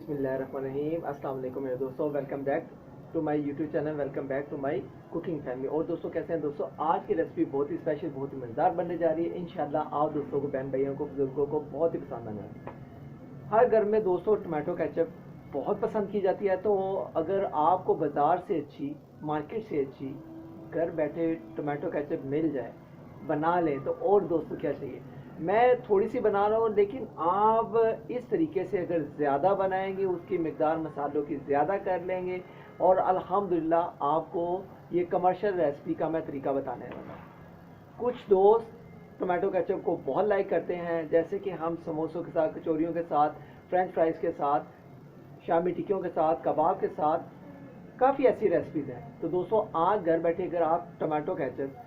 बिस्मिल्लाहिर्रहमानिर्रहीम। अस्सलाम वालेकुम मेरे दोस्तों, welcome back to my YouTube channel, welcome back to my cooking family. और दोस्तों कैसे हैं दोस्तों? आज की रेसिपी बहुत ही स्पेशल, बहुत ही मज़ेदार बनने जा रही है। इंशाल्लाह आप दोस्तों को, बहन भाइयों को, बुजुर्गों को बहुत ही पसंद आने वाली है। हर घर में दोस्तों टमाटो केचप बहुत पसंद की जाती है। तो अगर आपको बाज़ार से अच्छी, मार्केट से अच्छी घर बैठे टमाटो केचप मिल जाए, बना लें तो और दोस्तों क्या चाहिए। मैं थोड़ी सी बना रहा हूँ, लेकिन आप इस तरीके से अगर ज़्यादा बनाएंगे, उसकी मिकदार मसालों की ज़्यादा कर लेंगे, और अल्हम्दुलिल्लाह आपको ये कमर्शियल रेसिपी का मैं तरीका बताने वाला हूँ। कुछ दोस्त टमाटो केचप को बहुत लाइक करते हैं, जैसे कि हम समोसों के साथ, कचौरियों के साथ, फ्रेंच फ्राइज़ के साथ, शामी टिक्कियों के साथ, कबाब के साथ, काफ़ी ऐसी रेसिपीज़ हैं। तो दोस्तों आज घर बैठे अगर आप टमाटो केचप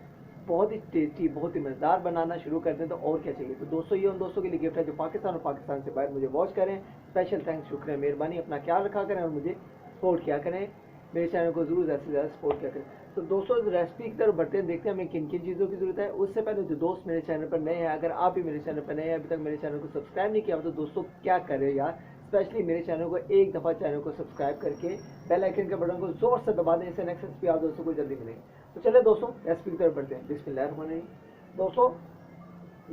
बहुत ही टेस्टी, बहुत ही मज़ेदार बनाना शुरू कर दें तो और क्या चाहिए। तो दोस्तों ये उन दोस्तों के लिए गिफ्ट है जो पाकिस्तान और पाकिस्तान से बाहर मुझे वॉच करें। स्पेशल थैंक्स, शुक्रिया, मेहरबानी। अपना ख्याल रखा करें और मुझे सपोर्ट किया करें। मेरे चैनल को ज़रूर ज़्यादा से ज़्यादा सपोर्ट किया करें। तो दोस्तों रेसिपी की तरफ बढ़ते हैं, देखते हैं हमें किन किन चीज़ों की ज़रूरत है। उससे पहले जो दोस्त मेरे चैनल पर नए हैं, अगर आप भी मेरे चैनल पर नए हैं, अभी तक मेरे चैनल को सब्सक्राइब नहीं किया तो दोस्तों क्या करें यार, स्पेशली मेरे चैनल को एक दफ़ा चैनल को सब्सक्राइब करके बेल आइकन के बटन को ज़ोर से दबा दें। इससे नेक्स्ट रेसिपी आप दोस्तों को जल्दी मिलेगी। तो चलिए दोस्तों रेसिपी की तरफ बढ़ते हैं। बिस्मिल्लाहिर्रहमानिर्रहीम। दोस्तों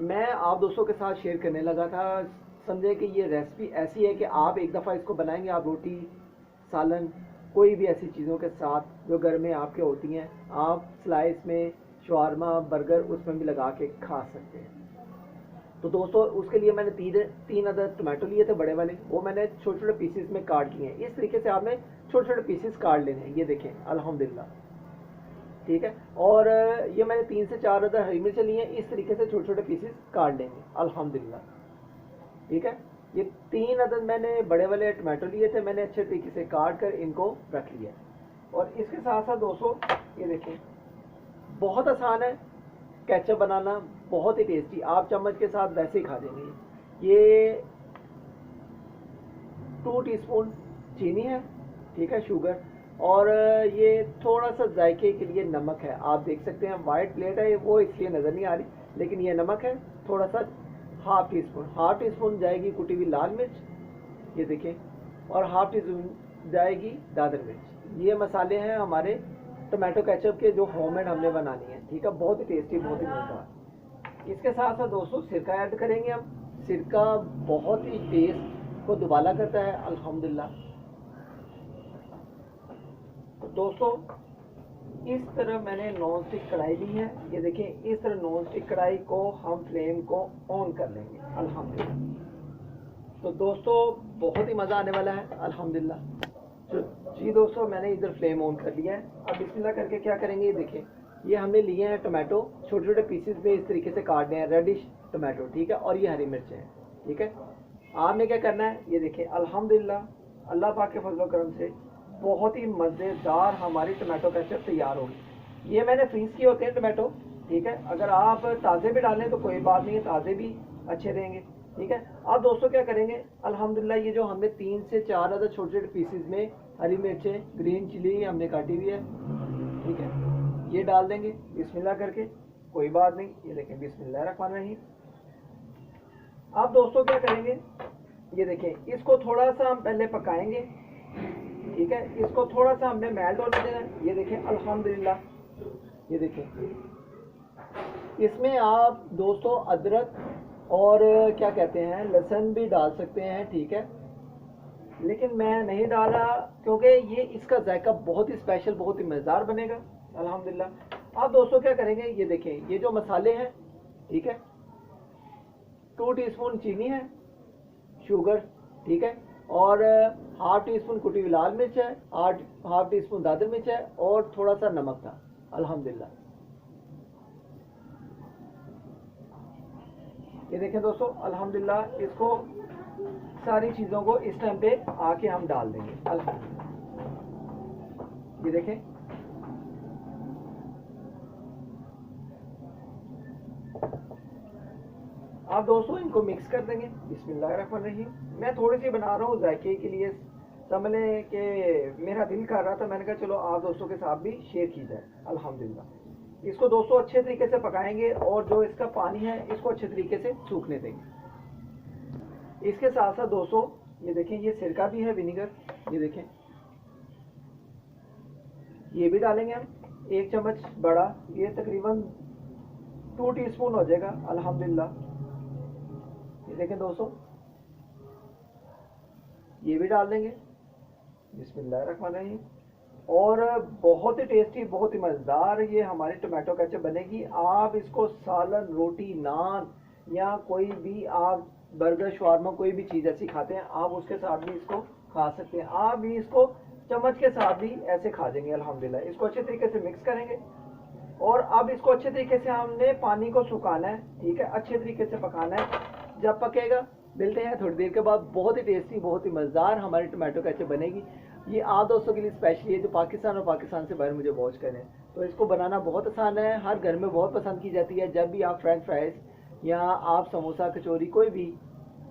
मैं आप दोस्तों के साथ शेयर करने लगा था, समझे कि ये रेसिपी ऐसी है कि आप एक दफ़ा इसको बनाएंगे, आप रोटी, सालन, कोई भी ऐसी चीज़ों के साथ जो घर में आपके होती हैं, आप स्लाइस में शवारमा, बर्गर उसमें भी लगा के खा सकते हैं। तो दोस्तों उसके लिए मैंने तीन अदर टमाटो लिए थे बड़े वाले, वो मैंने छोटे छोटे पीसेस में काट लिए हैं। इस तरीके से आपने छोटे छोटे पीसेस काट लेने हैं, ये देखें अल्हम्दुलिल्लाह, ठीक है। और ये मैंने 3 से 4 अदर हरी मिर्च लिए हैं, इस तरीके से छोटे छोटे पीसेस काट लेंगे अल्हम्दुलिल्लाह, ठीक है। ये 3 अदद मैंने बड़े वाले टमाटो लिए थे, मैंने अच्छे तरीके से काट कर इनको रख लिया। और इसके साथ साथ दोस्तों ये देखें, बहुत आसान है केचप बनाना, बहुत ही टेस्टी, आप चम्मच के साथ वैसे ही खा लेंगे। ये 2 टीस्पून चीनी है, ठीक है, शुगर, और ये थोड़ा सा जायके के लिए नमक है। आप देख सकते हैं वाइट प्लेट है वो इसलिए नज़र नहीं आ रही, लेकिन ये नमक है थोड़ा सा, हाफ टी स्पून जाएगी कुटी हुई लाल मिर्च, ये देखें, और हाफ टी स्पून जाएगी दादर मिर्च। ये मसाले हैं हमारे टमाटो केचप के जो होममेड हमने बनानी है, ठीक है, बहुत ही टेस्टी, बहुत ही मज़ेदार। इसके साथ साथ दोस्तों सिरका ऐड करेंगे हम। सिरका बहुत ही टेस्ट को दुबाला करता है अल्हम्दुलिल्लाह। तो दोस्तों इस तरह मैंने नॉन स्टिक कढ़ाई ली है, ये देखें, इस तरह नॉन स्टिक कढ़ाई को हम फ्लेम को ऑन कर लेंगे अल्हम्दुलिल्लाह। तो दोस्तों बहुत ही मज़ा आने वाला है अल्हम्दुलिल्लाह। तो जी दोस्तों मैंने इधर फ्लेम ऑन कर लिया है। अब बिस्मिल्लाह करके क्या करेंगे, ये देखें, ये हमने लिए हैं टमाटो, छोटे छोटे पीसेस में इस तरीके से काटने हैं, रेडिश टमाटो, ठीक है, और ये हरी मिर्च है, ठीक है। आपने क्या करना है, ये देखें अल्हम्दुलिल्लाह अल्लाह पाक के फजल करम से बहुत ही मज़ेदार हमारी टमाटो केचप तैयार होगी। ये मैंने फ्रीज़ किए होते हैं टमाटो, ठीक है, अगर आप ताज़े भी डालें तो कोई बात नहीं है, ताज़े भी अच्छे रहेंगे, ठीक है। अब दोस्तों क्या करेंगे, अल्हम्दुलिल्लाह ये जो हमने 3 से 4 अदर छोटे छोटे पीसेस में हरी मिर्चें, ग्रीन चिली हमने काटी हुई है, ठीक है, ये डाल देंगे बिस्मिल्लाह करके, कोई बात नहीं, ये देखें बिस्मिल्लाहिर्रहमानिर्रहीम। अब दोस्तों क्या करेंगे, ये देखें, इसको थोड़ा सा हम पहले पकाएंगे, ठीक है, इसको थोड़ा सा हमने मेल्ट होने देना है। ये देखें अल्हम्दुलिल्लाह, ये देखें, इसमें आप दोस्तों अदरक और क्या कहते हैं लहसुन भी डाल सकते हैं, ठीक है, लेकिन मैं नहीं डाला क्योंकि ये इसका जायका बहुत ही स्पेशल, बहुत ही मज़ेदार बनेगा अल्हम्दुलिल्लाह। अब दोस्तों क्या करेंगे, ये देखें, ये जो मसाले हैं, ठीक है, 2 टीस्पून चीनी है, शुगर, ठीक है, और हाफ टी स्पून कुटी हुई लाल मिर्च है, हाफ टी स्पून दादर मिर्च है, और थोड़ा सा नमक था अल्हम्दुलिल्लाह। ये देखें दोस्तों अल्हम्दुलिल्लाह, इसको सारी चीज़ों को इस टाइम पे आके हम डाल देंगे अल्हम्दुलिल्लाह। ये देखें, आप दोस्तों इनको मिक्स कर देंगे बिस्मिल्लाहिर्रहमानिर्रहीम। मैं थोड़ी सी बना रहा हूँ जायके के लिए, समझ लें कि मेरा दिल कर रहा था, मैंने कहा चलो आप दोस्तों के साथ भी शेयर की जाए अल्हम्दुलिल्लाह। इसको दोस्तों अच्छे तरीके से पकाएंगे और जो इसका पानी है इसको अच्छे तरीके से सूखने देंगे। इसके साथ साथ दोस्तों ये देखें, ये सिरका भी है, विनीगर, ये देखें, ये भी डालेंगे हम 1 चम्मच बड़ा, ये तकरीबन 2 टीस्पून हो जाएगा अल्हम्दुलिल्लाह। ये देखें दोस्तों, ये भी डाल देंगे, बिस्मिल्लाहिर्रहमानिर्रहीम। और बहुत ही टेस्टी, बहुत ही मज़ेदार ये हमारी टमाटो केचप बनेगी। आप इसको सालन, रोटी, नान या कोई भी आप बर्गर, शवारमा, कोई भी चीज़ ऐसी खाते हैं, आप उसके साथ भी इसको खा सकते हैं। आप भी इसको चम्मच के साथ भी ऐसे खा देंगे अल्हम्दुलिल्लाह। इसको अच्छे तरीके से मिक्स करेंगे और अब इसको अच्छे तरीके से हमने पानी को सुखाना है, ठीक है, अच्छे तरीके से पकाना है। जब पकेगा मिलते हैं थोड़ी देर के बाद। बहुत ही टेस्टी, बहुत ही मज़ेदार हमारी टमाटो केचप बनेगी। ये आप दोस्तों के लिए स्पेशली है जो पाकिस्तान और पाकिस्तान से बाहर मुझे वॉच करें। तो इसको बनाना बहुत आसान है, हर घर में बहुत पसंद की जाती है। जब भी आप फ्रेंच फ्राइज या आप समोसा, कचौरी, कोई भी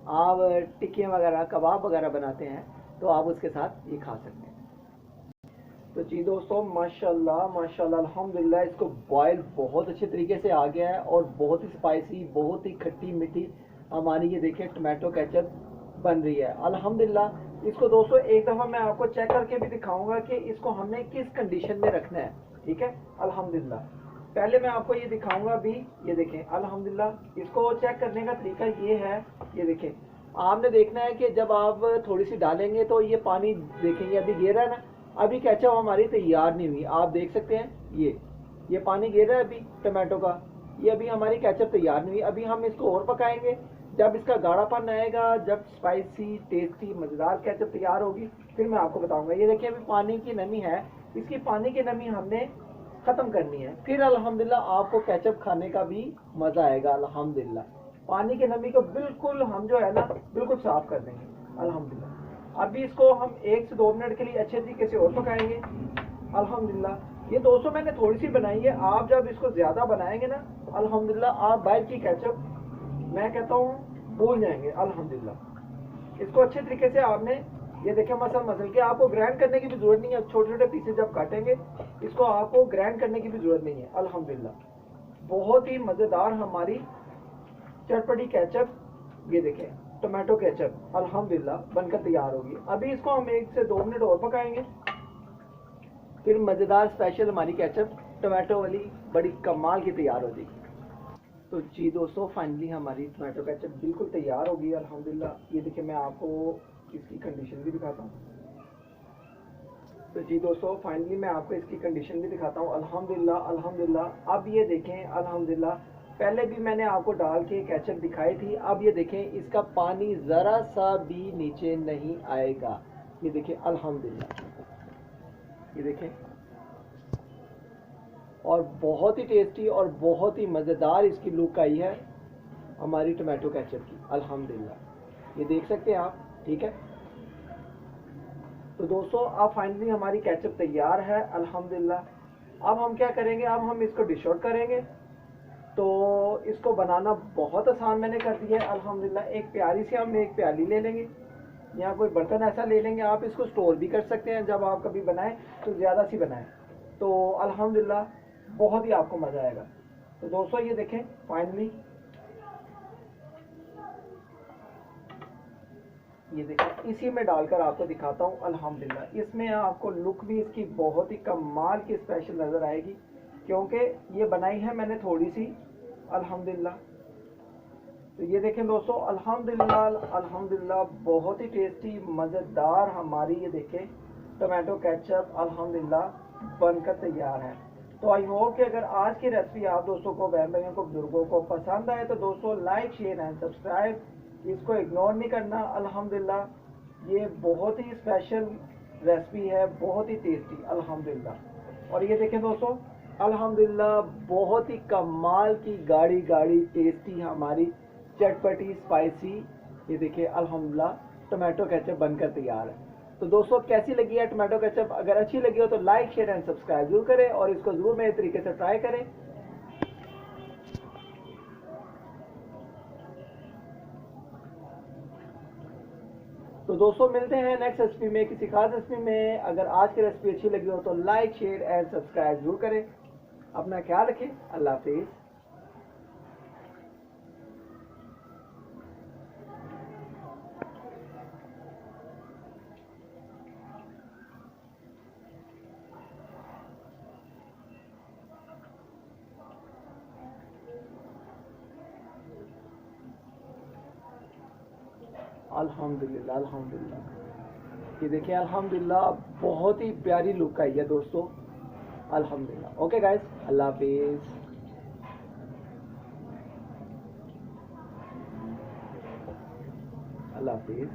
आप टिक्कियाँ वगैरह, कबाब वगैरह बनाते हैं तो आप उसके साथ ये खा सकते हैं। तो जी दोस्तों, माशाल्लाह माशाल्लाह अल्हम्दुलिल्लाह, इसको बॉयल बहुत अच्छे तरीके से आ गया है और बहुत ही स्पाइसी, बहुत ही खट्टी मीठी हमारी ये देखें टमाटो केचप बन रही है अल्हम्दुलिल्लाह। इसको दोस्तों एक दफ़ा मैं आपको चेक करके भी दिखाऊंगा कि इसको हमने किस कंडीशन में रखना है, ठीक है अल्हम्दुलिल्लाह। पहले मैं आपको ये दिखाऊंगा अभी, ये देखें अल्हम्दुलिल्लाह। इसको चेक करने का तरीका ये है, ये देखें, आपने देखना है कि जब आप थोड़ी सी डालेंगे तो ये पानी देखें, ये अभी गिर रहा है ना, अभी केचप हमारी तैयार नहीं हुई। आप देख सकते हैं ये पानी गिर रहा है अभी टमाटो का, ये अभी हमारी केचप तैयार नहीं हुई। अभी हम इसको और पकाएंगे, जब इसका गाढ़ापन आएगा, जब स्पाइसी, टेस्टी, मज़ेदार केचप तैयार होगी, फिर मैं आपको बताऊंगा। ये देखिए अभी पानी की नमी है, इसकी पानी की नमी हमने ख़त्म करनी है, फिर अल्हम्दुलिल्लाह आपको केचप खाने का भी मज़ा आएगा अल्हम्दुलिल्लाह। पानी की नमी को बिल्कुल हम जो है ना बिल्कुल साफ कर देंगे अल्हम्दुलिल्लाह। अभी इसको हम 1 से 2 मिनट के लिए अच्छे तरीके से और पकाएंगे अल्हम्दुलिल्लाह। ये दोस्तों मैंने थोड़ी सी बनाई है, आप जब इसको ज़्यादा बनाएंगे ना अल्हम्दुलिल्लाह, आप बाहर की केचप मैं कहता हूँ भूल जाएंगे अल्हम्दुलिल्लाह। इसको अच्छे तरीके से आपने ये देखें मसल के, आपको ग्राइंड करने की भी जरूरत नहीं है। छोटे छोटे पीसेस जब काटेंगे इसको आपको ग्राइंड करने की भी जरूरत नहीं है अल्हम्दुलिल्लाह। बहुत ही मज़ेदार हमारी चटपटी केचप, ये देखें टमाटो केचप अल्हम्दुलिल्लाह बनकर तैयार होगी। अभी इसको हम 1 से 2 मिनट और पकाएंगे, फिर मज़ेदार स्पेशल हमारी केचप टमाटो वाली बड़ी कमाल की तैयार हो जाएगी। तो जी दोस्तों, फाइनली हमारी टमाटो केचप बिल्कुल तैयार होगी अल्हम्दुलिल्लाह। ये देखिए मैं आपको इसकी कंडीशन भी दिखाता हूँ। तो जी दोस्तों, फाइनली मैं आपको इसकी कंडीशन भी दिखाता हूँ अल्हम्दुलिल्लाह अल्हम्दुलिल्लाह। अब ये देखें अल्हम्दुलिल्लाह, पहले भी मैंने आपको डाल के केचप दिखाई थी। अब ये देखें इसका पानी ज़रा सा भी नीचे नहीं आएगा। ये देखें अल्हम्दुलिल्लाह, ये देखें, और बहुत ही टेस्टी और बहुत ही मज़ेदार इसकी लुक आई है हमारी टमाटो केचप की अल्हम्दुलिल्लाह। ये देख सकते हैं आप, ठीक है। तो दोस्तों अब फाइनली हमारी केचप तैयार है अल्हम्दुलिल्लाह। अब हम क्या करेंगे, अब हम इसको डिश आउट करेंगे। तो इसको बनाना बहुत आसान मैंने कर दिया है अल्हम्दुलिल्लाह। एक प्याली से हम एक प्याली ले लेंगे या कोई बर्तन ऐसा ले लेंगे। आप इसको स्टोर भी कर सकते हैं, जब आप कभी बनाएं तो ज़्यादा सी बनाएं, तो अल्हम्दुलिल्लाह बहुत ही आपको मज़ा आएगा। तो दोस्तों ये देखें फाइनली, ये देखें इसी में डालकर आपको दिखाता हूँ अल्हम्दुलिल्लाह। इसमें आपको लुक भी इसकी बहुत ही कमाल की स्पेशल नज़र आएगी, क्योंकि ये बनाई है मैंने थोड़ी सी अल्हम्दुलिल्लाह। तो ये देखें दोस्तों अल्हम्दुलिल्लाह अल्हम्दुलिल्लाह, बहुत ही टेस्टी मज़ेदार हमारी ये देखें टमाटो केचप अल्हम्दुलिल्लाह बनकर तैयार है। तो आई होप कि अगर आज की रेसिपी आप दोस्तों को, बहन भाइयों को, बुजुर्गों को पसंद आए तो दोस्तों लाइक, शेयर एंड सब्सक्राइब, इसको इग्नोर नहीं करना अल्हम्दुलिल्लाह। ये बहुत ही स्पेशल रेसिपी है, बहुत ही टेस्टी अल्हम्दुलिल्लाह। और ये देखें दोस्तों अल्हम्दुलिल्लाह, बहुत ही कमाल की गाढ़ी गाढ़ी टेस्टी हमारी चटपटी स्पाइसी, ये देखिए अल्हम्दुलिल्लाह टमाटो केचप बनकर तैयार है। तो दोस्तों कैसी लगी है टमाटो केचप? अगर अच्छी लगी हो तो लाइक, शेयर एंड सब्सक्राइब जरूर करें और इसको जरूर मेरे तरीके से ट्राई करें। तो दोस्तों मिलते हैं नेक्स्ट रेसिपी में, किसी खास रेसिपी में। अगर आज की रेसिपी अच्छी लगी हो तो लाइक, शेयर एंड सब्सक्राइब जरूर करें। अपना ख्याल रखें, अल्लाह हाफिज़। अल्हम्दुलिल्लाह अल्हम्दुलिल्लाह। ये देखिए अल्हम्दुलिल्लाह बहुत ही प्यारी लुक आई है दोस्तों, अल्हम्दुलिल्लाह। ओके गाइस, अल्लाह हाफिज़। अल्लाह हाफिज़।